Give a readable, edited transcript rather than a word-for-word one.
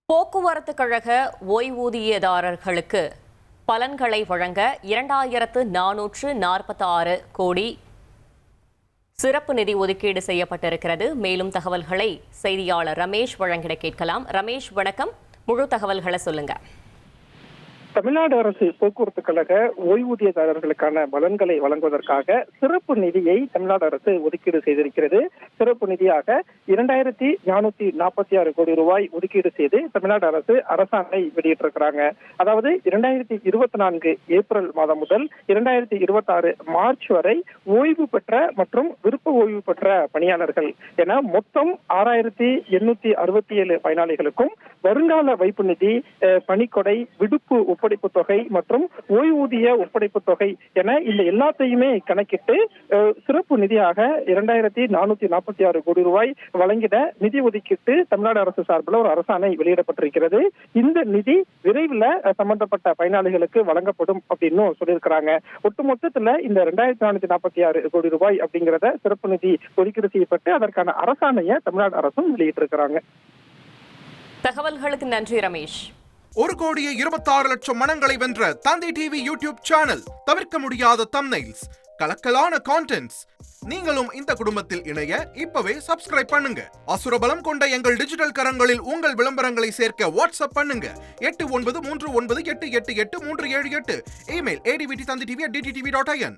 போக்குவரத்து கழக ஓய்வூதியதாரர்களுக்கு பலன்களை வழங்க 2446 கோடி சிறப்பு நிதி ஒதுக்கீடு செய்யப்பட்டிருக்கிறது. மேலும் தகவல்களை செய்தியாளர் ரமேஷ் வழங்கிட கேட்கலாம். ரமேஷ், வணக்கம். முழு தகவல்களை சொல்லுங்க. தமிழ்நாடு அரசு போக்குவரத்து கழக ஓய்வூதியதாரர்களுக்கான பலன்களை வழங்குவதற்காக சிறப்பு நிதியை தமிழ்நாடு அரசு ஒதுக்கீடு செய்திருக்கிறது. சிறப்பு நிதியாக 2446 கோடி ரூபாய் ஒதுக்கீடு செய்து தமிழ்நாடு அரசு அரசாணை வெளியிட்டிருக்கிறாங்க. அதாவது 2024 ஏப்ரல் மாதம் முதல் 2026 மார்ச் வரை ஓய்வு பெற்ற மற்றும் விருப்ப ஓய்வு பெற்ற பணியாளர்கள் என மொத்தம் 6867 பயனாளிகளுக்கும் வருங்கால வைப்பு நிதி, பணிக்கொடை, விடுப்பு ஒப்படைப்பு தொகை மற்றும் ஓய்வூதிய ஒப்படைப்பு தொகை என இந்த எல்லாத்தையுமே கணக்கிட்டு சிறப்பு நிதியாக 2446 கோடி ரூபாய் வழங்கிட நிதி ஒதுக்கீட்டு தமிழ்நாடு அரசு சார்பில் ஒரு அரசாணை வெளியிடப்பட்டிருக்கிறது. இந்த நிதி விரைவில் சம்பந்தப்பட்ட பயனாளிகளுக்கு வழங்கப்படும் அப்படின்னு சொல்லியிருக்கிறாங்க. ஒட்டுமொத்தத்துல இந்த 2446 கோடி ரூபாய் அப்படிங்கிறத சிறப்பு நிதி ஒதுக்கீடு செய்யப்பட்டு அதற்கான அரசாணையை தமிழ்நாடு அரசும் வெளியிட்டிருக்கிறாங்க. தகவல்களுக்கு நன்றி ரமேஷ். 1,26,00,000 மனங்களை வென்ற தந்தை டிவி யூடியூப் சேனல். தவிர்க்க முடியாத தம்ப்நெயில்ஸ், கலக்கலான கான்டென்ட்ஸ். நீங்களும் இந்த குடும்பத்தில் இணைய இப்பவே சப்ஸ்கிரைப் பண்ணுங்க. அசுரபலம் கொண்ட எங்கள் டிஜிட்டல் கரங்களில் உங்கள் விளம்பரங்களை சேர்க்க வாட்ஸ்அப் பண்ணுங்க. 8939888838. Email advt@dttv.in.